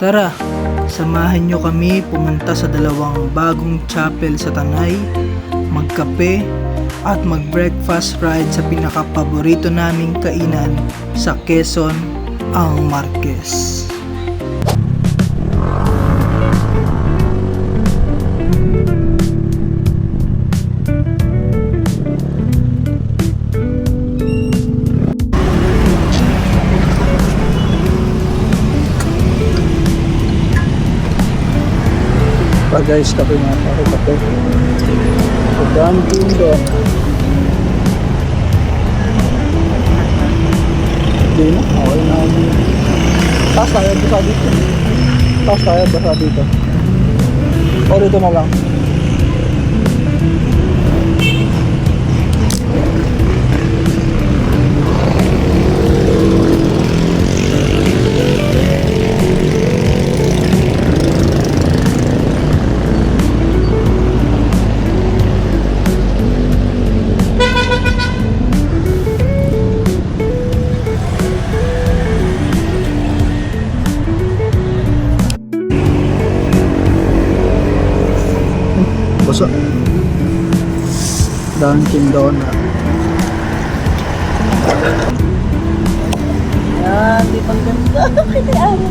Tara, samahan nyo kami pumunta sa dalawang bagong chapel sa Tanay, magkape at mag-breakfast ride sa pinakapaborito naming kainan sa Quezon, ang Marquez. Guys, kape nga ako, kape. Dunkin' Donuts. Hindi na, okay na. Taas tayo, basa dito. Taas tayo, basa dito. O dito na lang. Basa. Dunkin' Donuts. Yan, di pang ganda. Kita araw.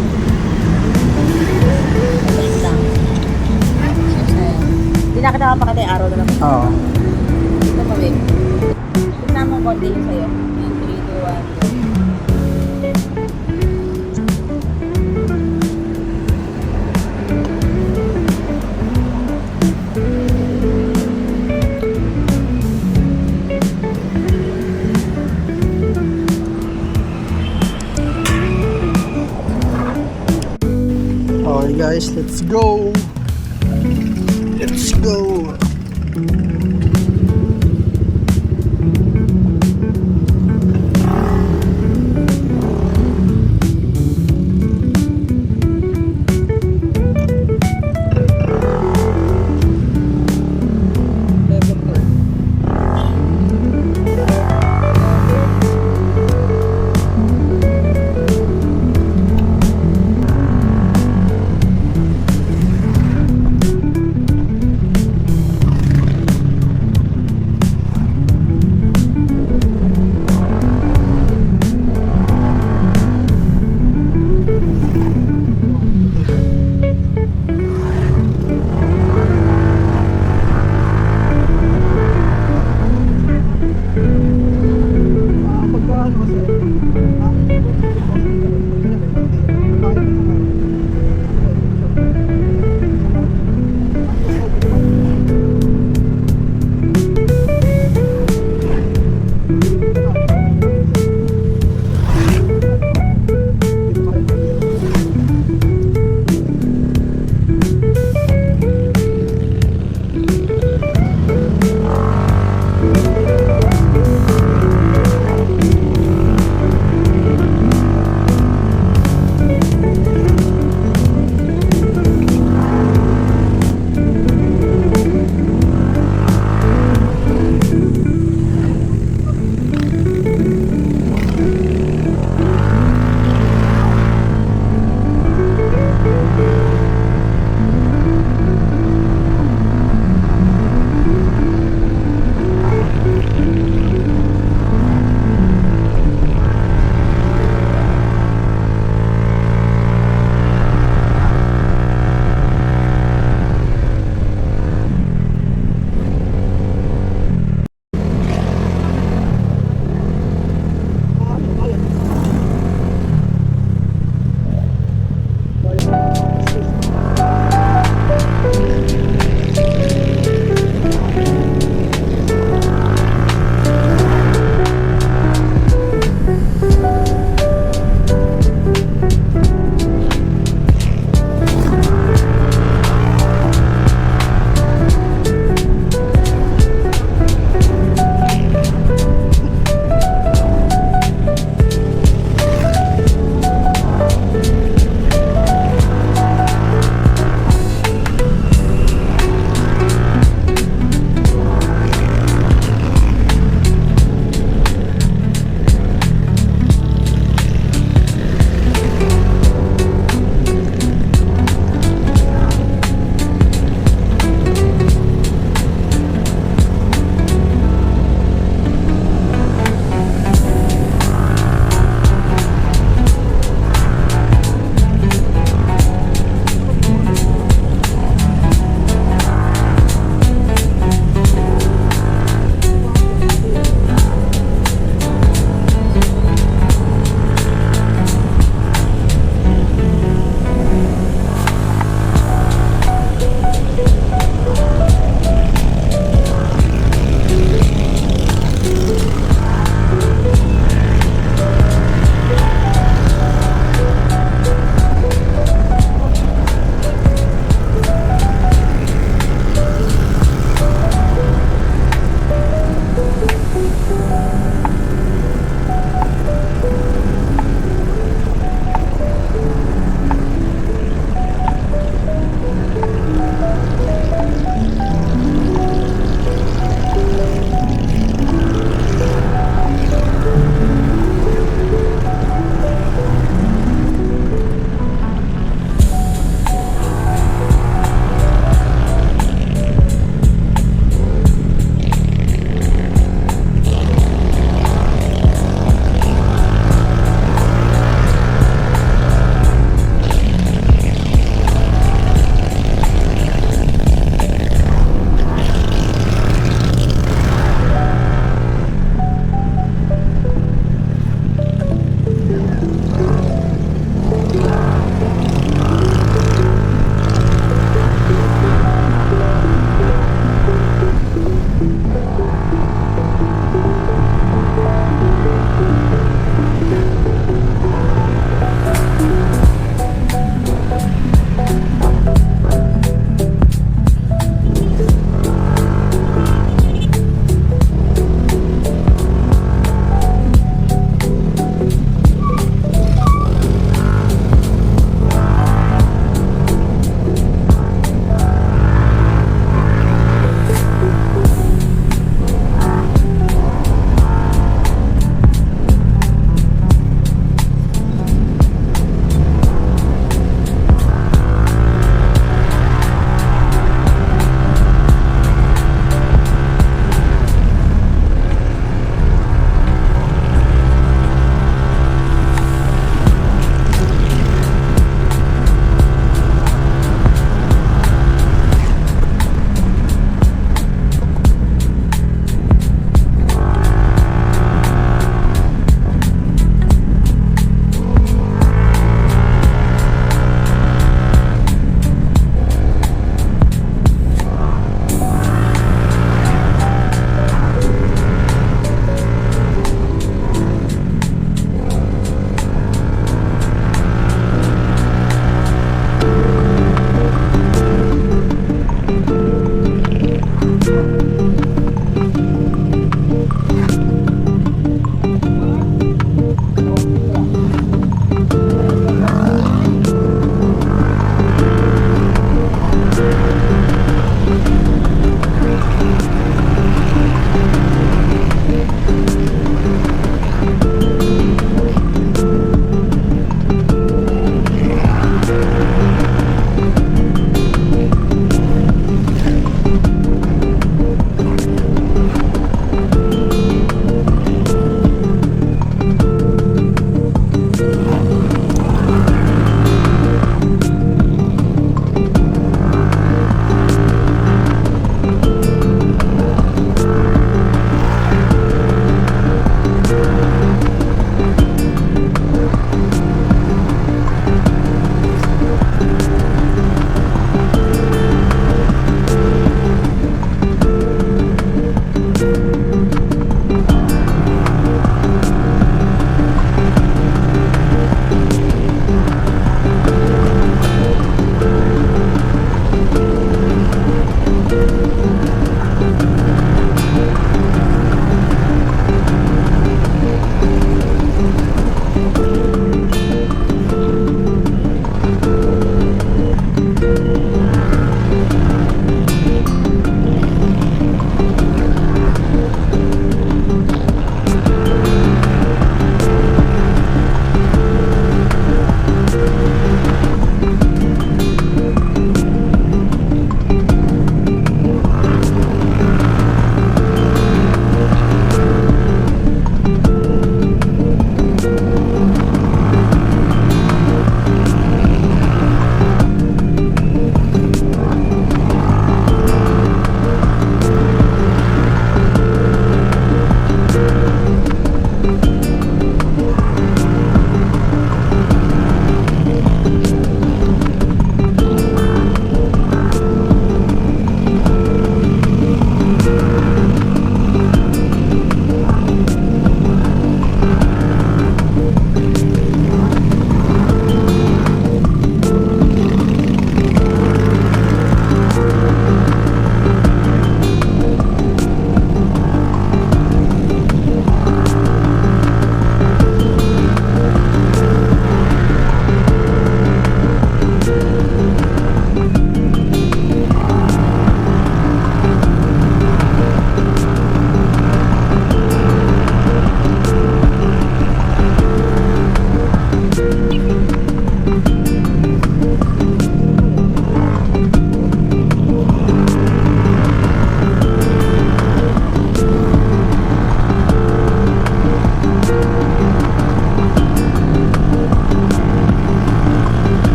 Hindi na kita kapakatay araw na lang. Oo. Ito pa, babe. Tignan mo konti yun sa'yo. Yan, 3, 2, 1. Okay guys, let's go. Let's go.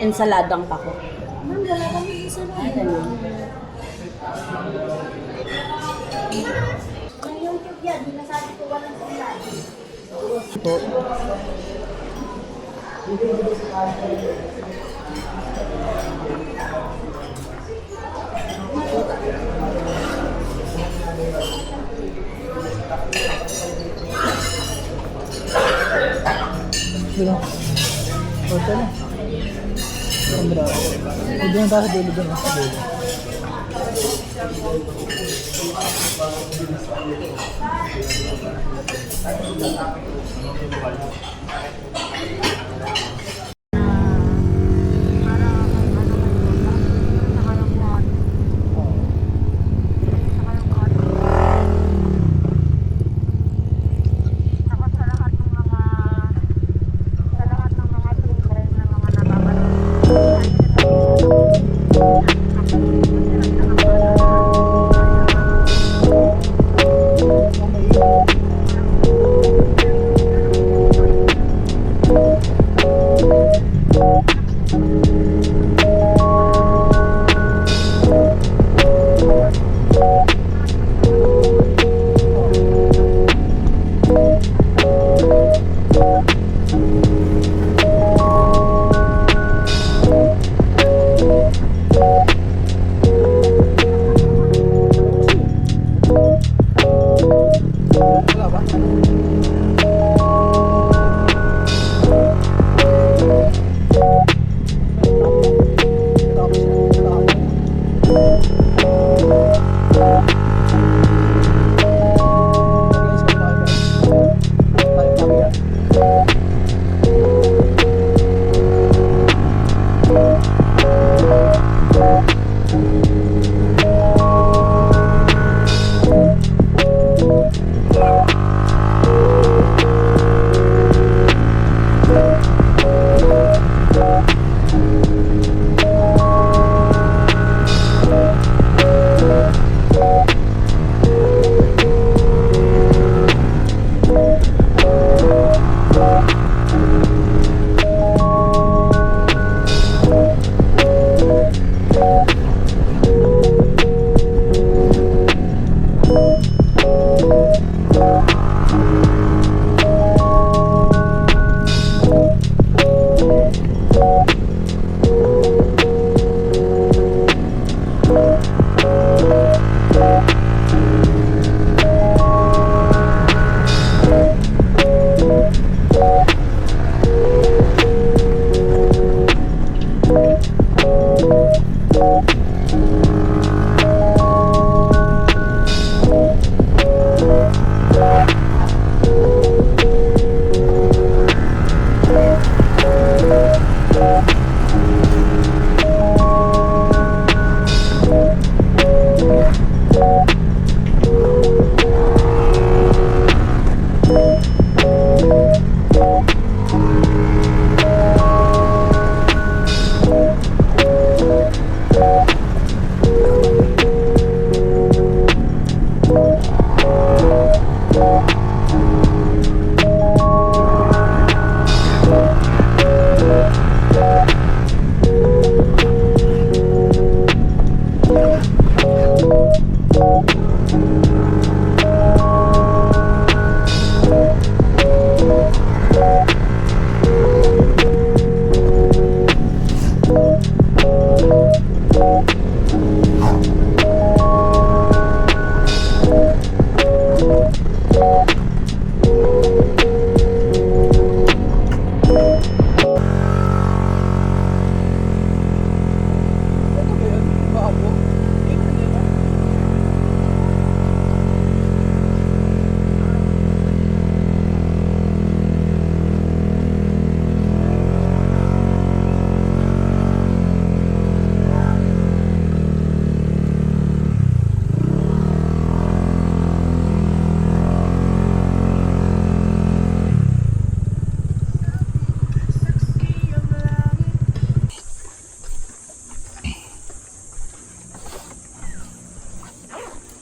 ensaladang pako. Ma'am, wala kami ensalada. Ay, ganun. YouTube yan, sinasabi ko walang ensalada. Ito. Dito. Ito na. Sandra. Dito na tayo sa dulo doon. Sa dulo.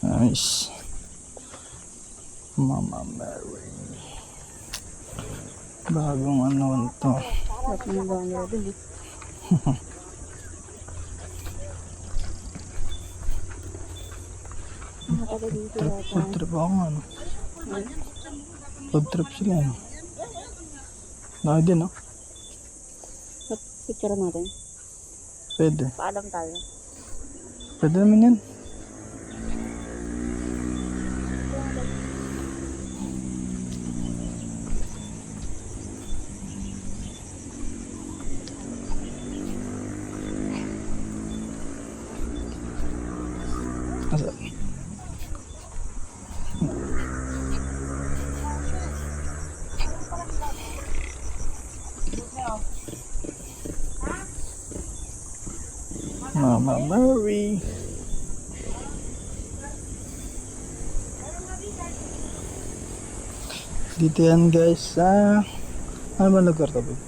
Nice. Mama Mary. Bagong ano to. Sarap yung gawa nila dun. Mga taga dito yata. Food trip ako nga, no? Food trip sila, no? Laki din, no? Picture natin. Pwede. Paalam tayo. Pwede naman yan. Asa? Mama Mary. Dito yan guys sa ano ba lugar to? Babe?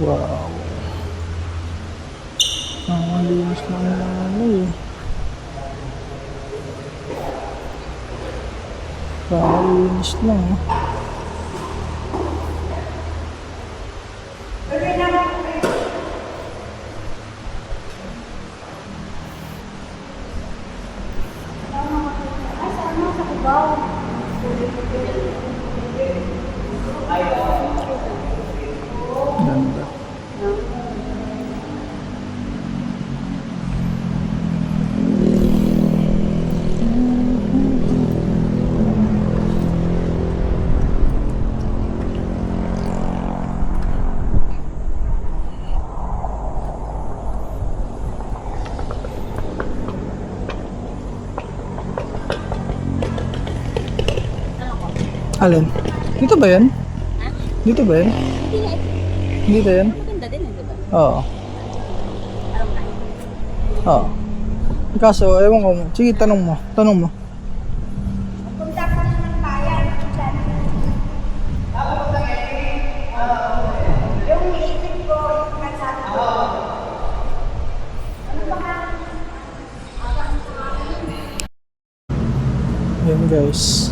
Wow. Ang linis ng ano eh. Linis lang. Ganda. Alin? Dito ba yan? Ha? Dito ba yan? Hindi nga. Dito yan? Maganda din, di ba? Oo. Alam na. Oo. Kaso, ewan ko. Sige, tanong mo. Tanong mo. Punta ka na ng bayan. Yung iisip ko, yung kalsada ko. Ano ba nga? Yan guys.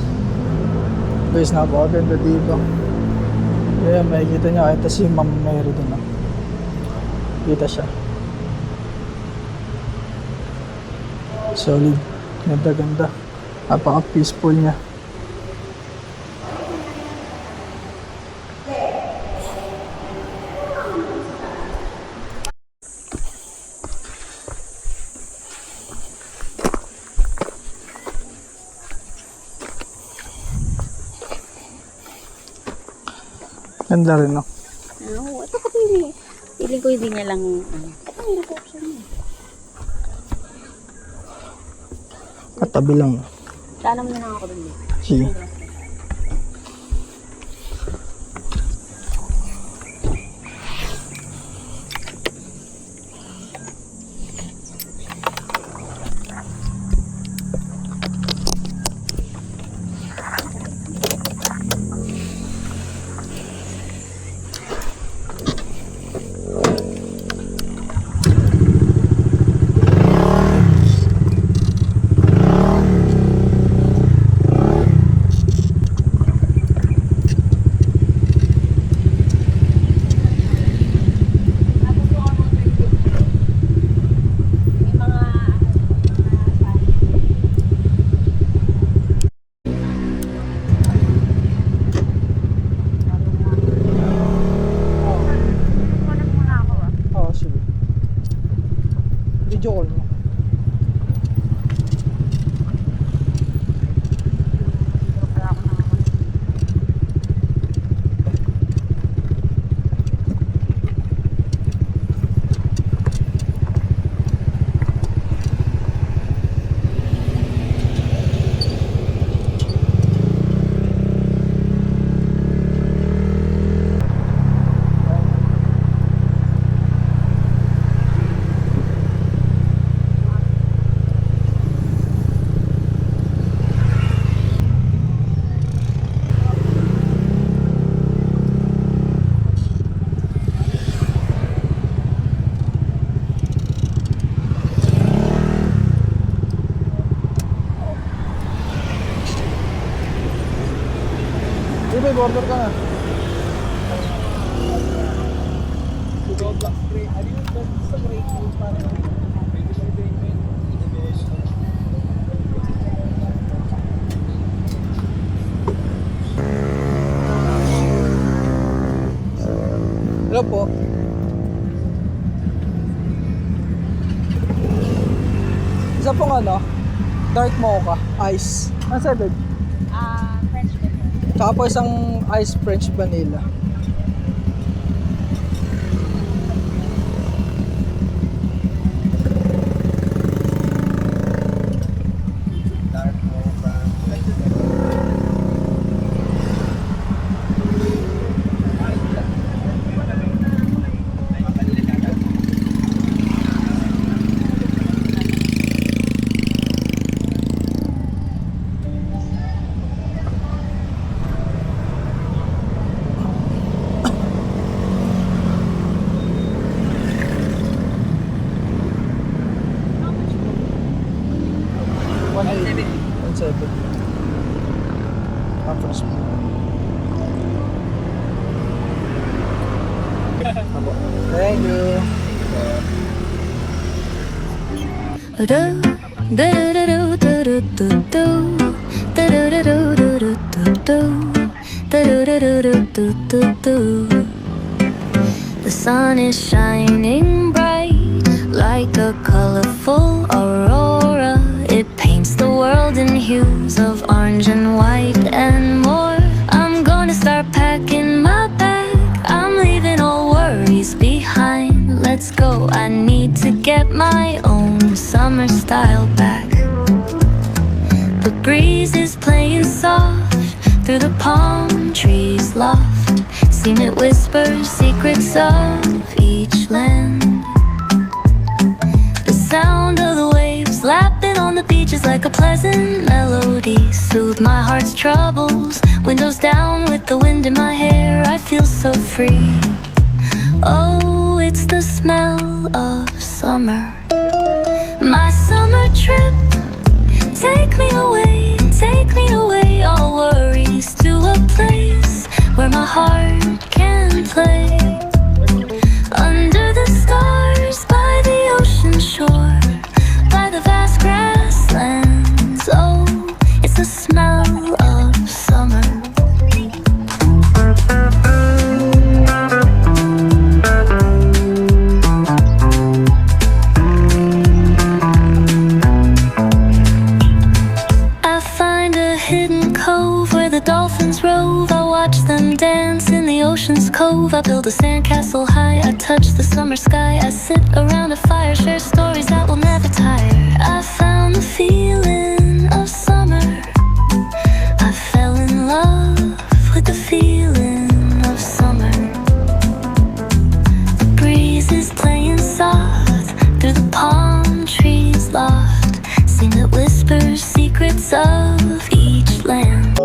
Guys, napakaganda dito. Kaya makikita nyo kahit si Ma'am Mary doon. Kita siya. Solid. Ganda-ganda. Napaka-peaceful niya. Ganda rin, no? Oo, ito kasi hindi. Feeling ko hindi niya lang, ito ang hirap option niya. Katabi lang. Daanan mo na lang ako dun. Sige. Order ka na. Hello po. Isa pong ano, dark mocha, ice. Ano 7? French dip. Tsaka po isang ice French vanilla. $1.7. Tapos Apo. Thank you. The sun is shining bright like a colorful aurora. It paints the world in hues of orange and white and more. I'm gonna start packing my bag. I'm leaving all worries behind. Let's go, I need to get my own summer style back. The breeze is playing soft through the palm trees loft. Seen it whisper secrets of each land. The sound of the waves lapping on the beach is like a pleasant melody. Soothe my heart's troubles. Windows down with the wind in my hair. I feel so free. Oh, it's the smell of summer. My summer trip. Take me away, all worries to a place where my heart can play. Under the stars, by the ocean shore, by the vast grasslands. Oh, it's the smell of summer. Dolphins rove, I watch them dance in the ocean's cove. I build a sandcastle high, I touch the summer sky. I sit around a fire, share stories that will never tire. I found the feeling of summer. I fell in love with the feeling of summer. The breeze is playing soft through the palm trees loft. Sing that whispers secrets of each land.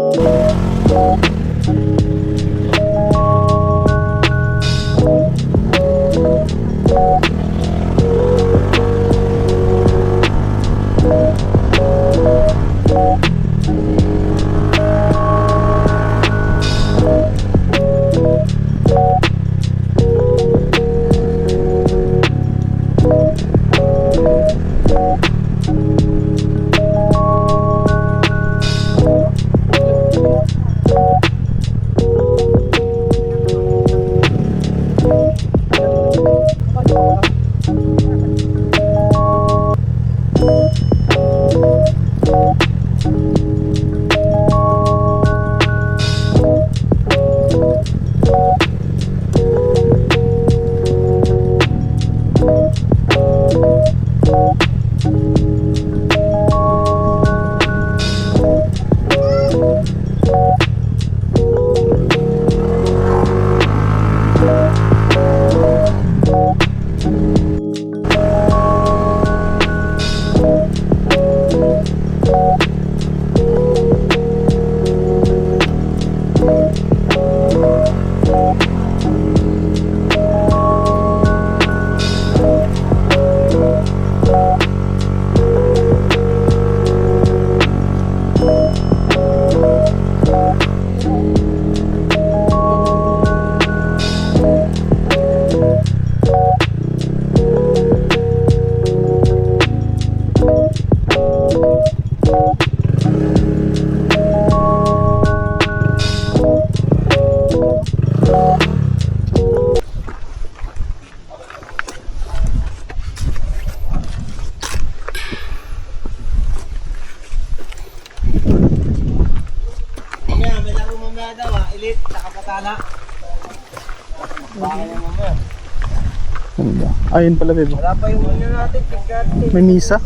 Ganda. Ayun pala, bebo. Wala pa yung muna natin, tignan. May misa.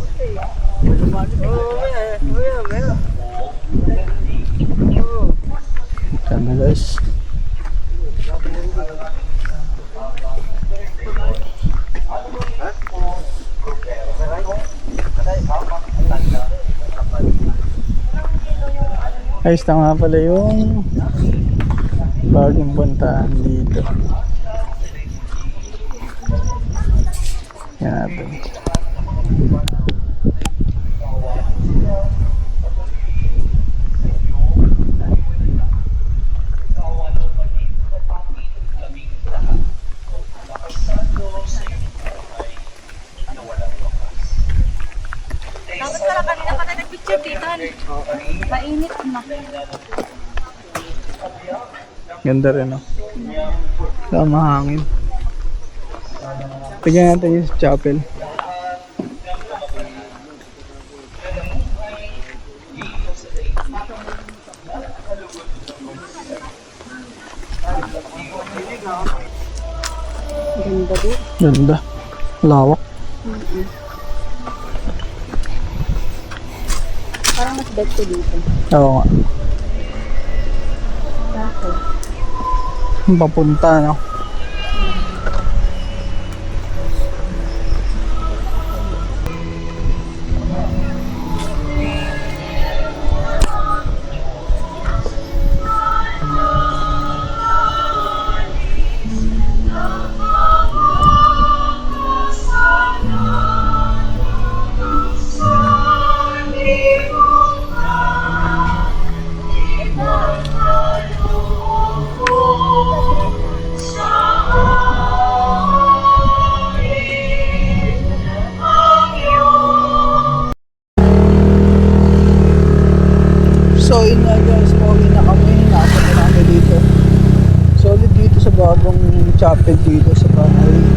Maya. Ganda, guys. Ayos na nga pala yung bagong puntahan dito. Yan natin. Dapat pala kanina pa na nag-picture dito. Mainit na. Ganda rin, no? Tama hangin. Tignan natin yung chapel. Ganda din. Ganda. Lawak. Parang mas bet ko dito. Oo nga. Bakit? Papunta, no? So yun nga guys, pauwi na kami. Nakapag na kami dito. Solid dito sa bagong chapel dito sa bahay.